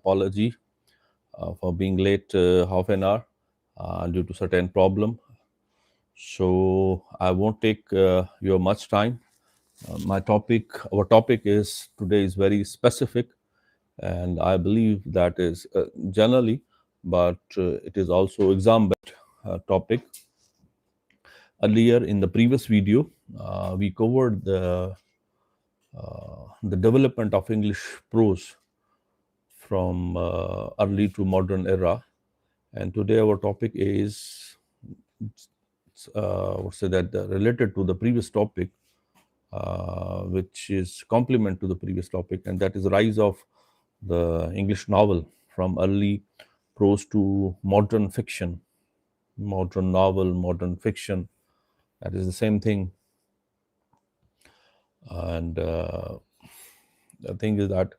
apology for being late half an hour due to certain problem. So I won't take your much time. Our topic is today is very specific, and I believe that is generally, but it is also exam-based topic. Earlier in the previous video, we covered the development of English prose from early to modern era, and today our topic is related to the previous topic, which is complement to the previous topic, and that is rise of the English novel from early prose to modern fiction, modern novel, modern fiction. That is the same thing. And the thing is that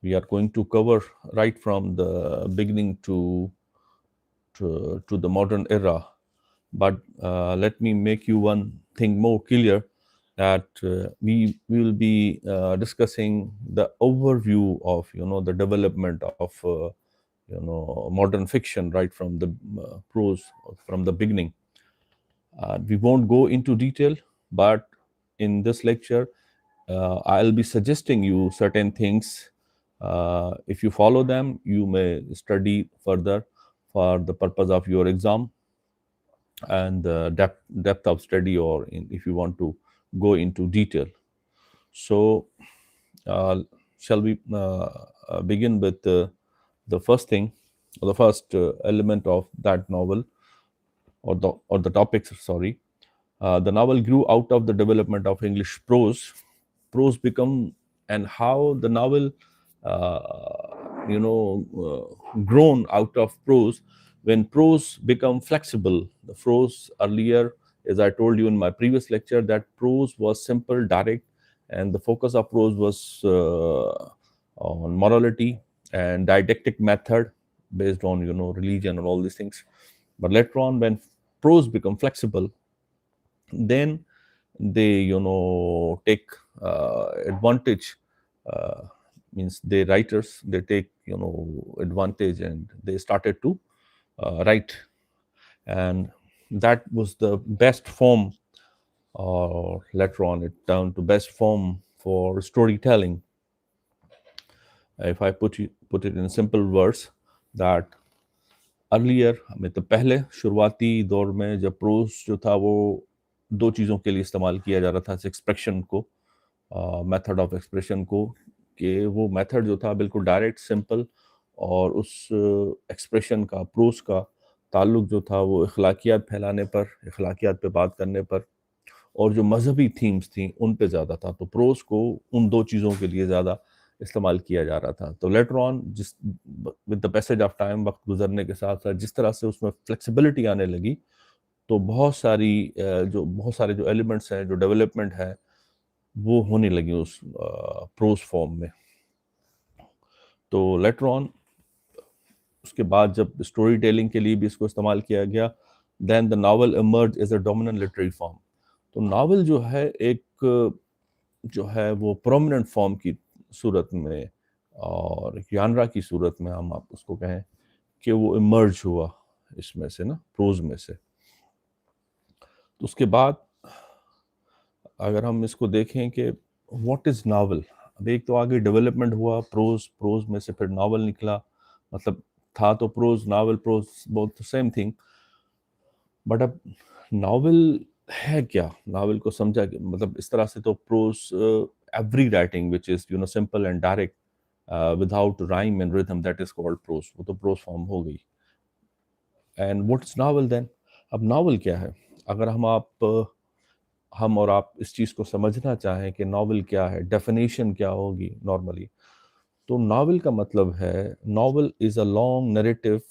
we are going to cover right from the beginning to the modern era. But let me make you one thing more clear, that we will be discussing the overview of the development of modern fiction right from the prose from the beginning. We won't go into detail, but in this lecture I'll be suggesting you certain things. If you follow them, you may study further for the purpose of your exam and the depth of study, or if you want to go into detail. So shall we begin with the first thing, or the first element of that novel, or the topics, sorry. The novel grew out of the development of English prose. Prose become, and how the novel grown out of prose. When prose become flexible, the prose earlier, as I told you in my previous lecture, that prose was simple, direct, and the focus of prose was on morality and didactic method based on religion and all these things. But later on, when prose become flexible, then they take advantage, means they writers, they take advantage, and they started to write, and that was the best form, or later on it turned to best form for storytelling. If I put it in simple words, that earlier मतलब पहले शुरुआती दौर में जब pros जो था वो दो चीज़ों के लिए इस्तेमाल किया जा रहा था, एक्सप्रेशन को, मेथड ऑफ एक्सप्रेशन को, कि वो मेथड जो था बिल्कुल डायरेक्ट, सिंपल, और उस एक्सप्रेशन का, प्रोज का ताल्लुक जो था वो अखलाकियात फैलाने पर, अखलाकियात पे बात करने पर, और जो मजहबी थीम्स थी उन पे ज़्यादा था। तो प्रोज को उन दो चीज़ों के लिए ज़्यादा इस्तेमाल किया जा रहा था। तो लेटर ऑन जिस with the passage of time, वक्त गुजरने के साथ साथ जिस तरह से उसमें फ्लेक्सिबिलिटी आने लगी, तो बहुत सारे जो एलिमेंट्स हैं, जो डेवलपमेंट है, वो होने लगी उस प्रोज फॉर्म में। तो लेटर ऑन उसके बाद जब स्टोरी टेलिंग के लिए भी इसको इस्तेमाल किया गया, then the novel emerge as a dominant literary form. तो नावल जो है एक जो है वो प्रोमिनेंट फॉर्म की सूरत में, और यानरा की सूरत में हम आप उसको कहें कि वो इमर्ज हुआ इसमें से ना, प्रोज में से। तो उसके बाद अगर हम इसको देखें कि व्हाट इज नावल, अब एक तो आगे डेवलपमेंट हुआ प्रोज में से फिर नावल निकला, मतलब था तो prose, novel, prose, both same thing. But अब नावल है क्या, नावल को समझा कि मतलब इस तरह से तो prose, every writing which is simple and direct without rhyme and rhythm, that is called prose, वो तो प्रोज फॉर्म हो गई। And what is novel then? अब नावल क्या है? अगर हम और आप इस चीज़ को समझना चाहें कि नावल क्या है, डेफिनेशन क्या होगी नॉर्मली, तो नावल का मतलब है, novel is a long narrative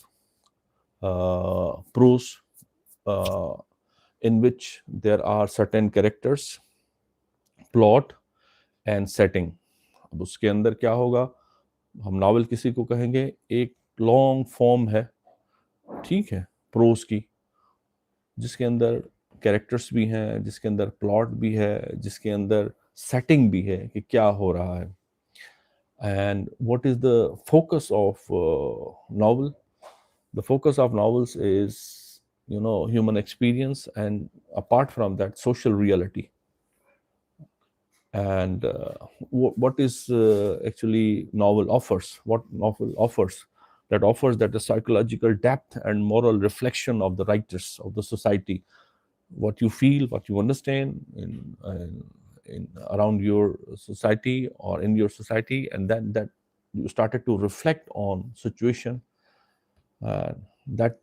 prose in which there are certain characters, plot and setting। अब उसके अंदर क्या होगा, हम नावल किसी को कहेंगे, एक लॉन्ग फॉर्म है, ठीक है, प्रोज की, जिसके अंदर कैरेक्टर्स भी हैं, जिसके अंदर प्लॉट भी है, जिसके अंदर सेटिंग भी है कि क्या हो रहा है। And what is the focus of novel? The focus of novels is, human experience, and apart from that, social reality. And what is actually novel offers? What novel offers? That offers that the psychological depth and moral reflection of the writers of the society, what you feel, what you understand in around your society or in your society, and then that you started to reflect on situation, uh, that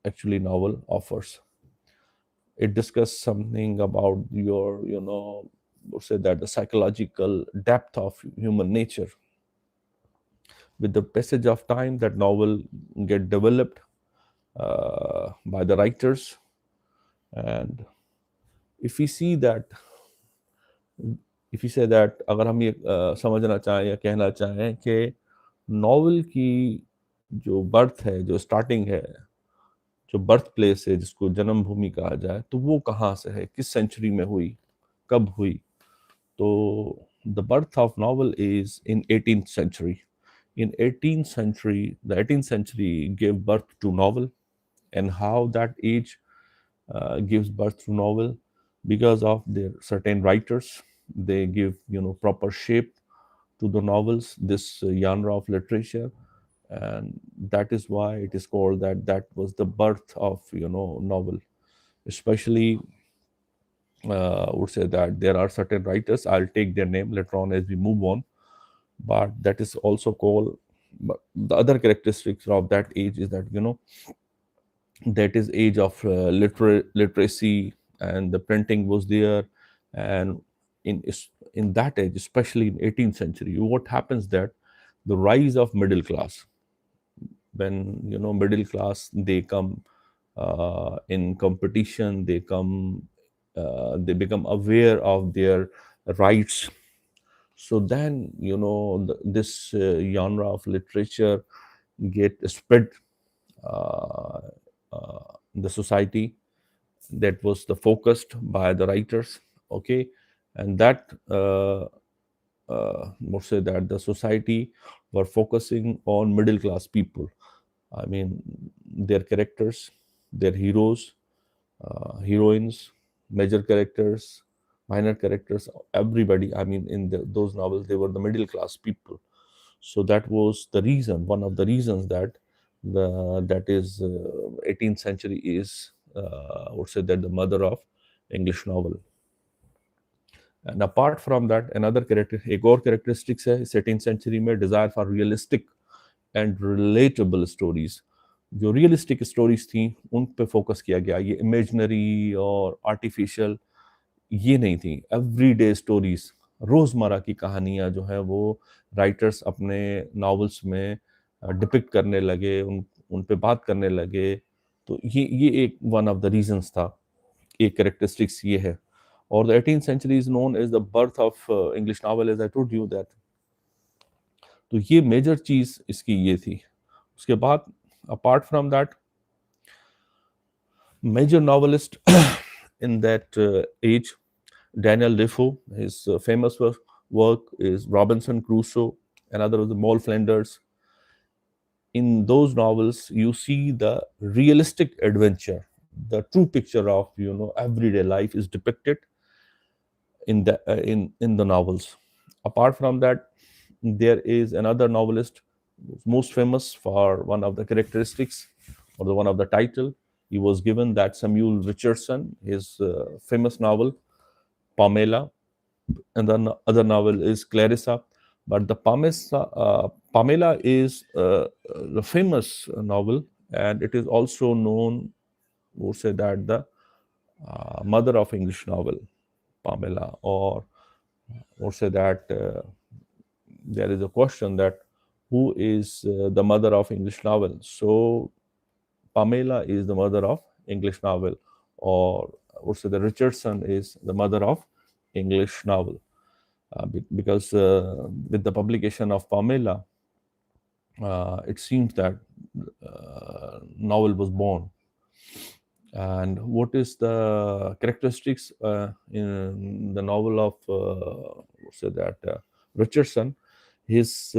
actually novel offers. It discusses something about your, say that the psychological depth of human nature. With the passage of time, that novel get developed by the writers. And if we see that, if you say that, अगर हम ये समझना चाहें या कहना चाहें कि novel की जो बर्थ है, जो स्टार्टिंग है, जो बर्थ प्लेस है, जिसको जन्मभूमि कहा जाए, तो वो कहाँ से है, किस सेंचुरी में हुई, कब हुई? तो the birth of novel is in 18th century. In 18th century, the 18th century gave birth to novel. And how that age gives birth to novel? Because of their certain writers, they give, proper shape to the novels, this genre of literature. And that is why it is called that was the birth of, novel. Especially, I would say that there are certain writers, I'll take their name later on as we move on, but that is also called, but the other characteristics of that age is that, that is age of literacy, and the printing was there. And in that age, especially in 18th century, what happens that the rise of middle class, when, middle class, they come in competition, they become aware of their rights. So then, this genre of literature get spread uh, in the society. That was the focused by the writers. Okay. And that would say that the society were focusing on middle class people. I mean, their characters, their heroes, heroines, major characters, minor characters, everybody. I mean, in those novels, they were the middle class people. So that was the reason, one of the reasons that that is 18th century is, I would say that the mother of English novel. And apart from that, another character, एक और characteristics है 18th century में, desire for realistic and relatable stories. जो realistic stories थी उन पे focus किया गया, ये इमेजनरी और आर्टिफिशियल ये नहीं थी, एवरीडे स्टोरीज, रोजमर्रा की कहानियां जो है वो राइटर्स अपने नॉवेल्स में डिपिक्ट करने लगे, उन पे बात करने लगे। तो ये एक वन ऑफ द रीजंस था, एक कैरेक्टरिस्टिक्स ये है। और the 18th century is known as the birth of English novel, as I told you that। तो ये मेजर चीज इसकी ये थी। उसके बाद apart from that, major novelist in that age, Daniel Defoe, his famous work is Robinson Crusoe, another was the Moll Flanders. In those novels, you see the realistic adventure, the true picture of everyday life is depicted in the novels. Apart from that, there is another novelist who's most famous for one of the characteristics or the one of the title. He was given that Samuel Richardson, his famous novel Pamela, and then the other novel is Clarissa. But the Pamela is the famous novel, and it is also known, would say that the mother of English novel, Pamela, or would say that there is a question that who is the mother of English novel. So Pamela is the mother of English novel, or would say the Richardson is the mother of English novel. Because with the publication of Pamela, it seems that novel was born. And what is the characteristics in the novel of say that Richardson? His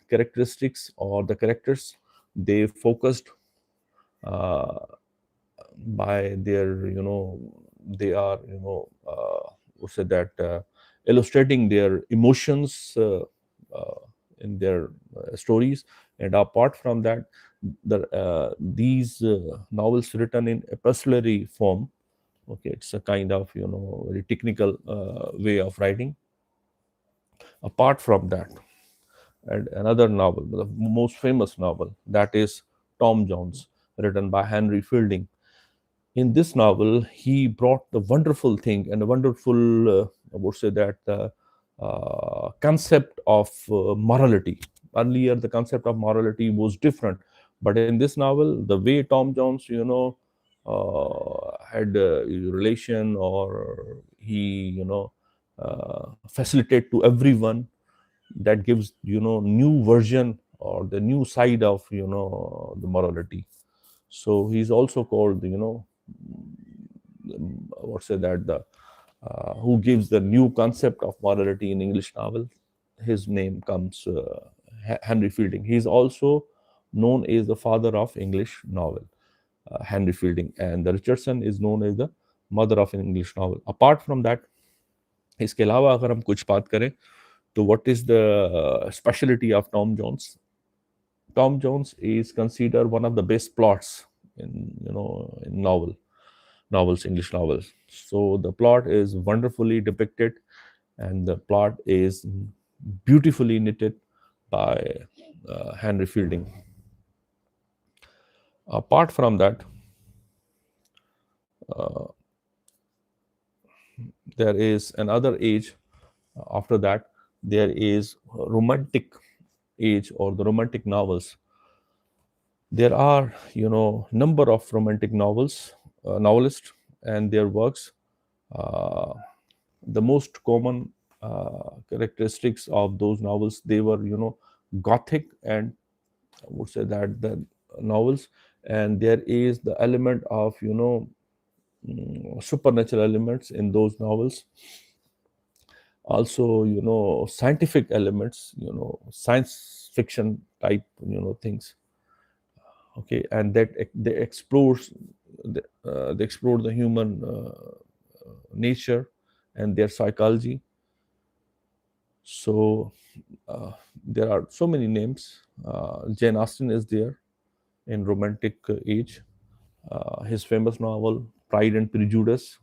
characteristics or the characters, they focused uh, by their, they are, what's say that, illustrating their emotions uh, in their stories. And apart from that, these novels written in epistolary form. Okay, it's a kind of, very technical way of writing. Apart from that, and another novel, the most famous novel, that is Tom Jones, written by Henry Fielding. In this novel, he brought the wonderful thing and a wonderful, I would say that, concept of morality. Earlier, the concept of morality was different, but in this novel, the way Tom Jones, had a relation, or he, facilitate to everyone, that gives, new version or the new side of, the morality. So he's also called, what say that, the who gives the new concept of morality in English novel. His name comes, Henry Fielding. He's also known as the father of English novel, Henry Fielding, and the Richardson is known as the mother of an English novel. Apart from that, इसके अलावा अगर हम कुछ बात करें, तो what is the specialty of Tom Jones? Tom Jones is considered one of the best plots in, in novels, English novels. So the plot is wonderfully depicted, and the plot is beautifully knitted by Henry Fielding. Apart from that, uh, there is another age. After that, there is romantic age, or the romantic novels. There are, number of romantic novelists and their works. Uh, the most common characteristics of those novels, they were, gothic, and I would say that the novels, and there is the element of, supernatural elements in those novels. Also, scientific elements, science fiction type, things. Okay, and that they explore the human nature and their psychology. So there are so many names. Jane Austen is there in romantic age. His famous novel Pride and Prejudice.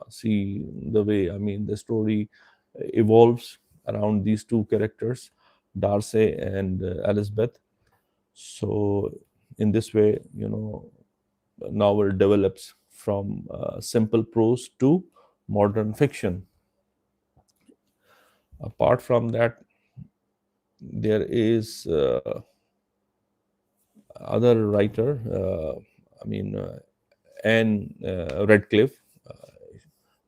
See the way, I mean, the story evolves around these two characters, Darcy and Elizabeth. So in this way, the novel develops from simple prose to modern fiction. Apart from that, there is other writer, I mean, Anne Radcliffe,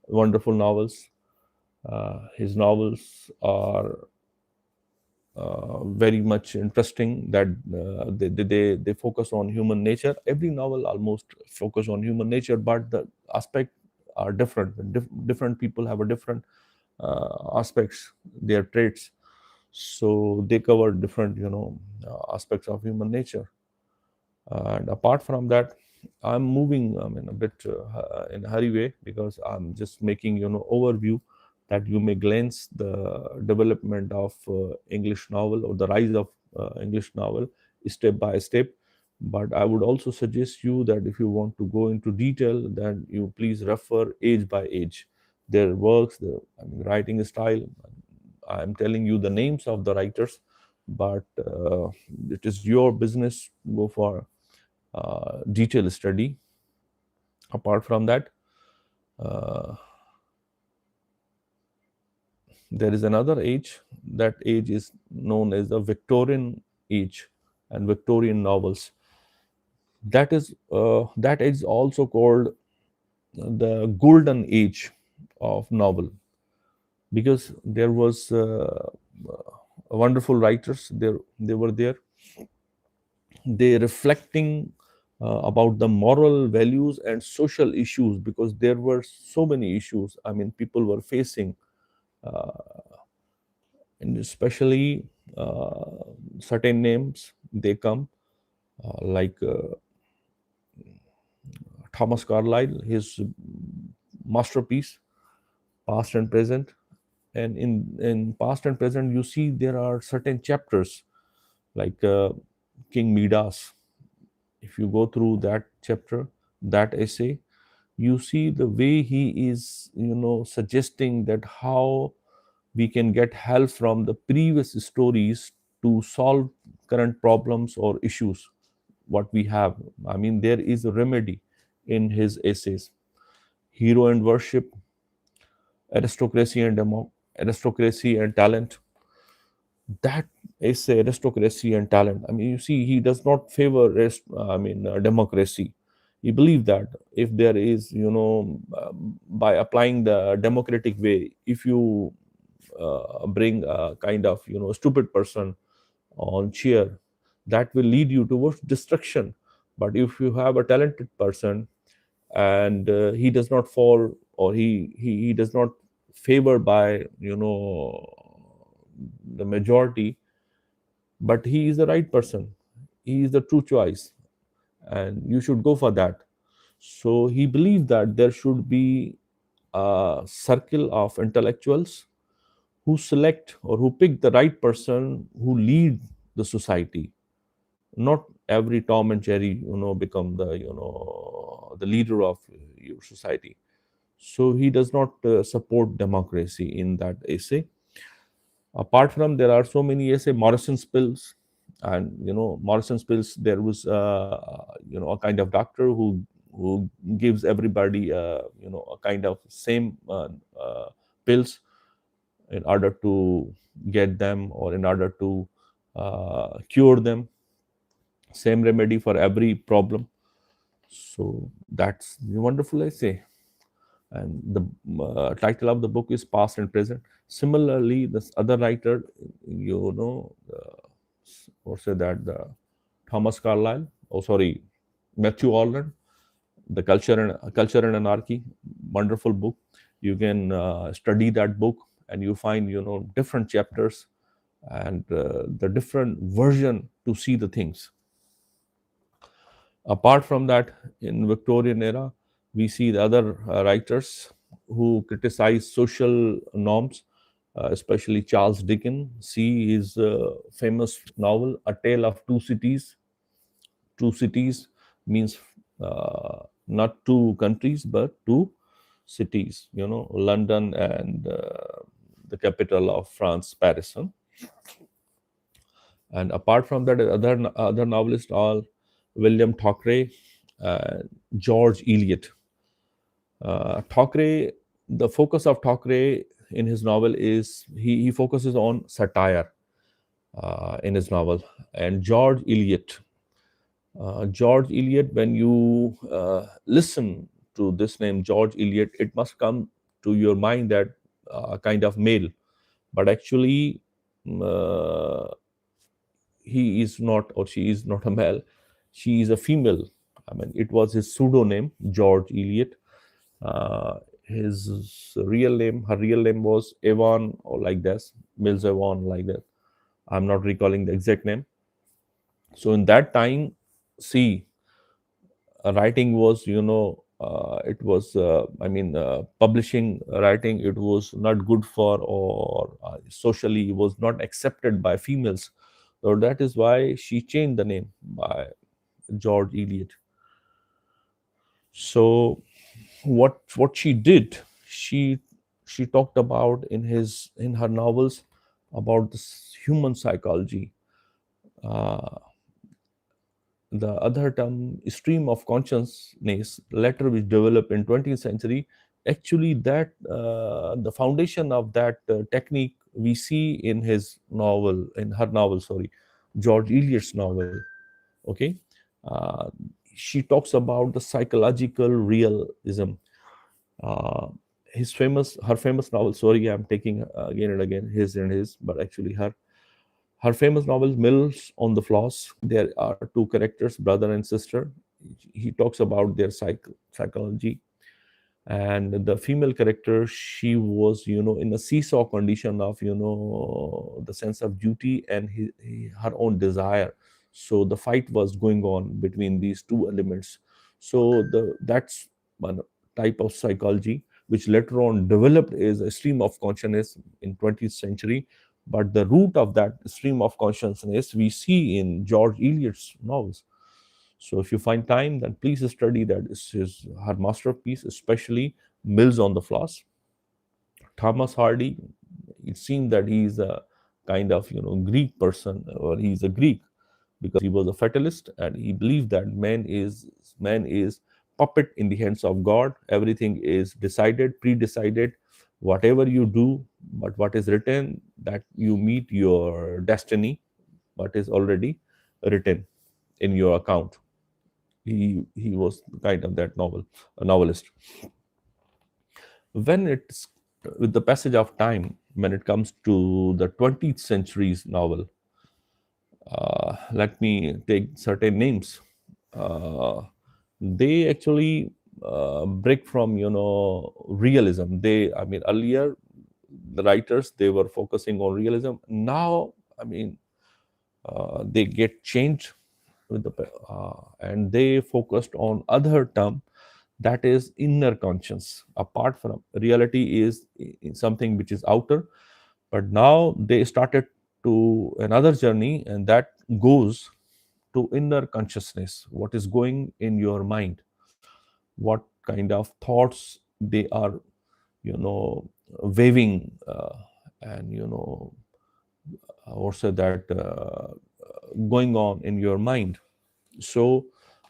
wonderful novels. His novels are very much interesting, that they focus on human nature. Every novel almost focus on human nature, but the aspect are different. Different people have a different aspects, their traits. So they cover different, aspects of human nature. And apart from that, I'm moving, I mean, a bit in a hurry way, because I'm just making, overview, that you may glance the development of English novel, or the rise of English novel, step by step. But I would also suggest you that if you want to go into detail, then you please refer age by age their works, the, I mean, writing style. I'm telling you the names of the writers, but it is your business to go for detailed study. Apart from that, uh, there is another age. That age is known as the Victorian age and Victorian novels. That is also called the golden age of novel, because there was wonderful writers there. They were there. They reflecting about the moral values and social issues, because there were so many issues, I mean, people were facing, uh, and especially uh, certain names they come, like Thomas Carlyle, his masterpiece, Past and Present. And in Past and Present, you see there are certain chapters like King Midas. If you go through that chapter, that essay, you see the way he is, suggesting that how we can get help from the previous stories to solve current problems or issues what we have. I mean, there is a remedy in his essays. Hero and Worship, Aristocracy and Talent. That essay, Aristocracy and Talent, I mean, you see, he does not favor democracy. He believes that if there is, by applying the democratic way, if you bring a kind of, stupid person on chair, that will lead you towards destruction. But if you have a talented person, and he does not fall, or he does not favor by, the majority, but he is the right person, he is the true choice, and you should go for that. So he believed that there should be a circle of intellectuals who select or who pick the right person who lead the society. Not every Tom and Jerry, become the, the leader of your society. So he does not support democracy in that essay. Apart from, there are so many essay, Morrison's Pills. And Morrison's Pills, there was a kind of doctor who gives everybody a kind of same pills in order to get them, or in order to cure them, same remedy for every problem. So that's the wonderful essay. And the title of the book is Past and Present. Similarly, this other writer, or say that the Thomas Carlyle, oh sorry, Matthew Arnold, the Culture and Anarchy, wonderful book. You can study that book, and you find, different chapters, and the different version to see the things. Apart from that, in Victorian era, we see the other writers who criticize social norms, especially Charles Dickens. See his famous novel, A Tale of Two Cities. Two cities means not two countries, but two cities, London and the capital of France, Paris. Huh? And apart from that, other novelists are William Thackeray, George Eliot. Thackeray, the focus of Thackeray in his novel is he focuses on satire in his novel. And George Eliot, when you listen to this name, George Eliot, it must come to your mind that kind of male, but actually uh, he is not, or she is not a male, she is a female. I mean, it was his pseudonym, George Eliot. His real name, her real name was Avon, or like this, Mills Avon, like that. I'm not recalling the exact name. So in that time, see, writing was, it was, publishing writing, it was not good for, or socially was not accepted by females. So that is why she changed the name by George Eliot. So what she did, she talked about in her novels about this human psychology. Uh, the other term, stream of consciousness, later which developed in 20th century, actually that the foundation of that technique we see in her novel, sorry, George Eliot's novel. Okay. uh, she talks about the psychological realism. uh, her famous novel, sorry, I'm taking again and again his, but actually her famous novel, Mills on the Floss. There are two characters, brother and sister. He talks about their psychology. And the female character, she was, in a seesaw condition of, the sense of duty and her own desire. So the fight was going on between these two elements. So that's one type of psychology which later on developed as a stream of consciousness in 20th century. But the root of that stream of consciousness we see in George Eliot's novels. So if you find time, then please study that. This is her masterpiece, especially Mills on the Floss. Thomas Hardy, it seems that he is a kind of Greek person, or he's a Greek, because he was a fatalist and he believed that man is puppet in the hands of God. Everything is decided, pre-decided. Whatever you do, but what is written, that you meet your destiny, what is already written in your account. He was kind of that a novelist. When it's With the passage of time, when it comes to the 20th century's novel, let me take certain names. uh, they actually break from realism. Earlier the writers, they were focusing on realism. Now, they get changed with and they focused on other term, that is inner conscience. Apart from reality is something which is outer, but now they started to another journey, and that goes to inner consciousness. What is going in your mind, what kind of thoughts they are waving, and also that going on in your mind. So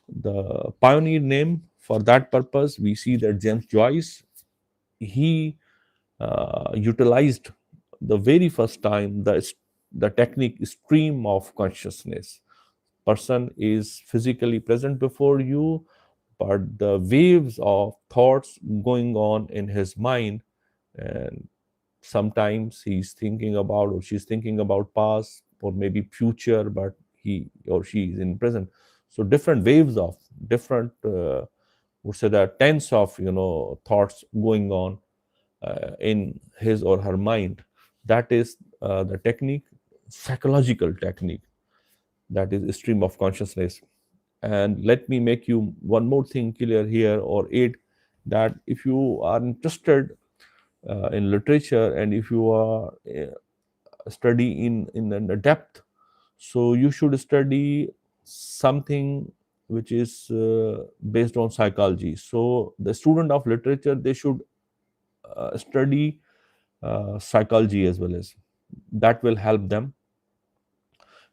the pioneer name for that purpose, we see that James Joyce, he utilized the very first time the technique stream of consciousness. Person is physically present before you, but the waves of thoughts going on in his mind, and sometimes he's thinking about, or she's thinking about past or maybe future, but he or she is in present. So different waves of different would say that tens of thoughts going on in his or her mind. That is the technique, psychological technique, that is a stream of consciousness. And let me make you one more thing clear here, or aid, that if you are interested in literature, and if you are study in the depth, so you should study something which is based on psychology. So the student of literature, they should study psychology as well, as that will help them,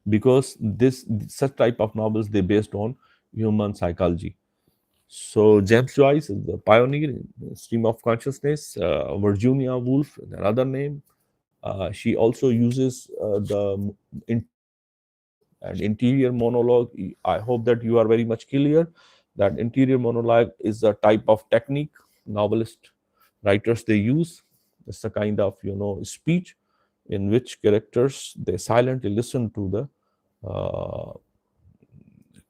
because this such type of novels, they based on human psychology. So James Joyce is the pioneer in stream of consciousness. Virginia Woolf, another name. She also uses the interior monologue and interior monologue. I hope that you are very much clear that interior monologue is a type of technique novelist writers they use. It's a kind of speech in which characters, they silently listen to the uh,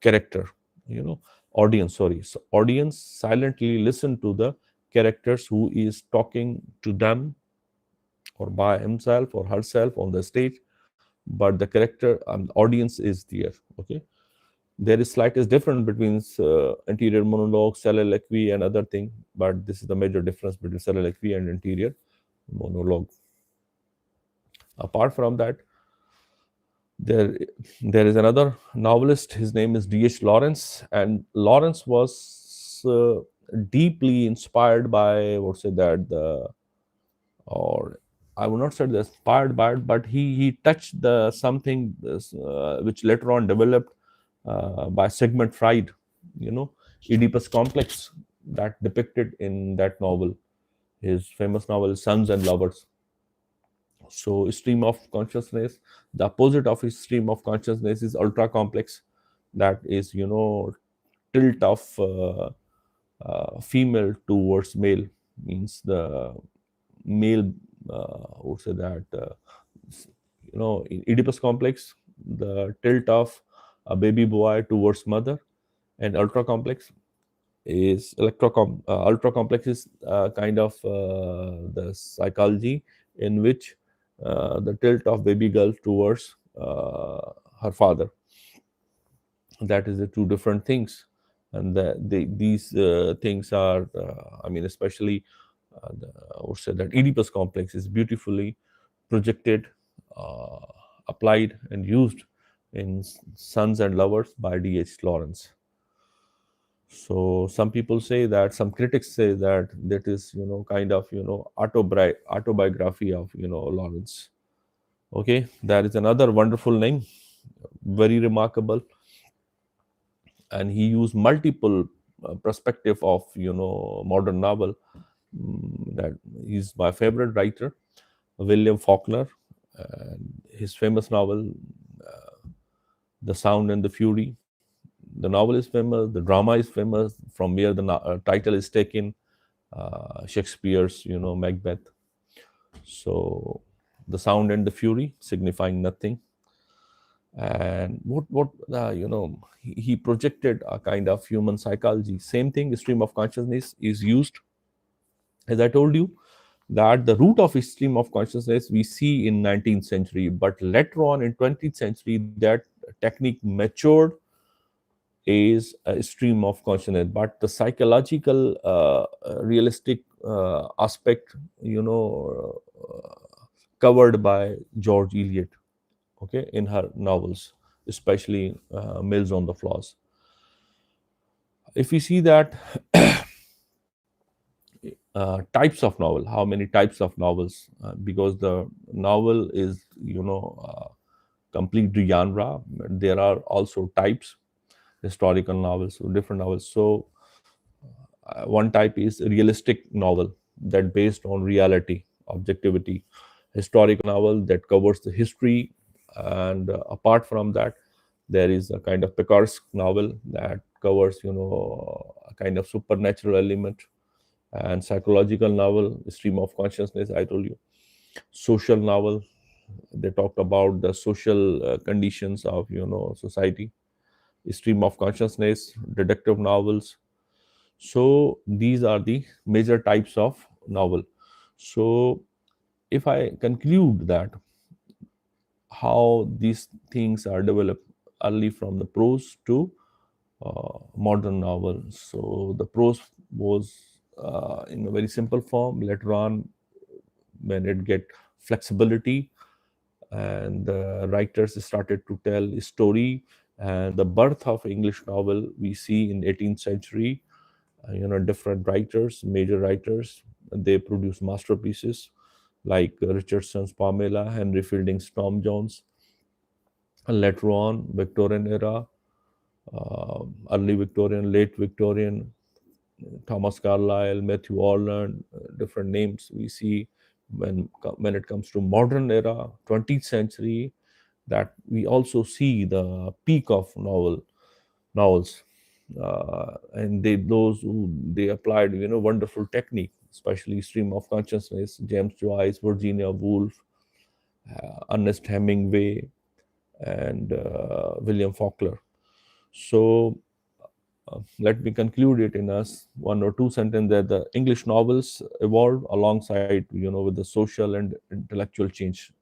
character, you know audience, sorry. So audience silently listen to the characters who is talking to them, or by himself or herself on the stage, but the character audience is there. Okay, there is slightest difference between interior monologue, soliloquy, and other thing, but this is the major difference between soliloquy and interior monologue. Apart from that, there there is another novelist. His name is D.H. Lawrence, and Lawrence was deeply inspired by, what say that the or I would not say the inspired by it, but he touched the something which later on developed by Sigmund Freud, you know, Oedipus complex, that depicted in that novel, his famous novel Sons and Lovers. So stream of consciousness, the opposite of his stream of consciousness is ultra complex, that is tilt of female towards male, means the male would say that in Oedipus complex, the tilt of a baby boy towards mother, and ultra complex is ultra complex is kind of the psychology in which the tilt of baby girl towards her father. That is the two different things, and these things are I mean, especially I would say that Oedipus complex is beautifully projected, uh, applied and used in Sons and Lovers by D.H. Lawrence. So some people say that, some critics say that that is, kind of, autobiography of, Lawrence. Okay, that is another wonderful name, very remarkable, and he used multiple perspective of, modern novel. That he's my favorite writer, William Faulkner, and his famous novel, The Sound and the Fury. The novel is famous, the drama is famous, from where the title is taken, Shakespeare's, Macbeth. So, the sound and the fury signifying nothing. And he projected a kind of human psychology. Same thing, stream of consciousness is used, as I told you, that the root of stream of consciousness we see in 19th century, but later on in 20th century that technique matured, is a stream of consciousness, but the psychological realistic aspect, covered by George Eliot, okay, in her novels, especially Mills on the Floors. If we see that types of novel, how many types of novels, because the novel is, complete genre, there are also types, historical novels, so different novels. So one type is realistic novel that based on reality, objectivity. Historical novel that covers the history, and apart from that, there is a kind of picaresque novel that covers, a kind of supernatural element. And psychological novel, stream of consciousness, I told you. Social novel, they talked about the social conditions of, society. Stream of consciousness, detective novels. So these are the major types of novel. So if I conclude that how these things are developed early from the prose to modern novel. So the prose was in a very simple form. Later on, when it get flexibility, and the writers started to tell a story, and the birth of English novel we see in 18th century. Different writers, major writers, they produce masterpieces like Richardson's Pamela, Henry Fielding's Tom Jones. And later on, Victorian era, early Victorian, late Victorian, Thomas Carlyle, Matthew Orland, different names we see. When it comes to modern era, 20th century, that we also see the peak of novels, and those who they applied, wonderful technique, especially stream of consciousness, James Joyce, Virginia Woolf, Ernest Hemingway, and William Faulkner. So let me conclude it in one or two sentences, that the English novels evolved alongside, with the social and intellectual change.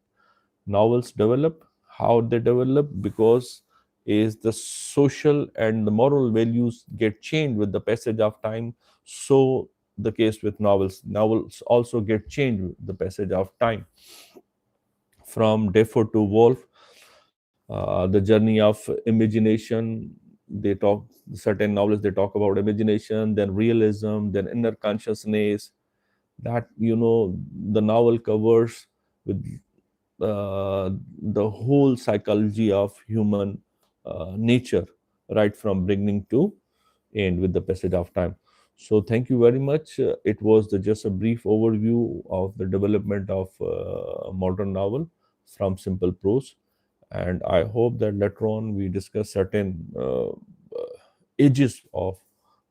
Novels develop, how they develop, because is the social and the moral values get changed with the passage of time. So the case with novels also get changed with the passage of time. From Defoe to Wolfe, the journey of imagination, they talk, certain novels they talk about imagination, then realism, then inner consciousness, that, the novel covers with the whole psychology of human nature, right from beginning to end with the passage of time. So thank you very much. It was just a brief overview of the development of modern novel from simple prose, and I hope that later on we discuss certain ages of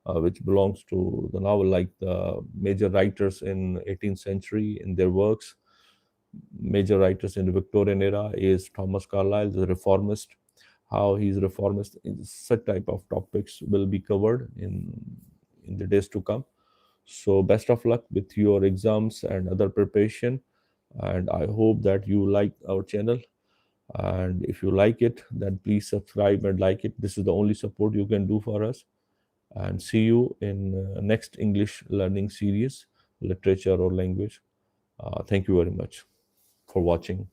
which belongs to the novel, like the major writers in 18th century in their works. Major writers in the Victorian era is Thomas Carlyle, the reformist. How he's reformist, such type of topics will be covered in the days to come. So best of luck with your exams and other preparation. And I hope that you like our channel. And if you like it, then please subscribe and like it. This is the only support you can do for us. And see you in next English learning series, literature or language. Thank you very much for watching.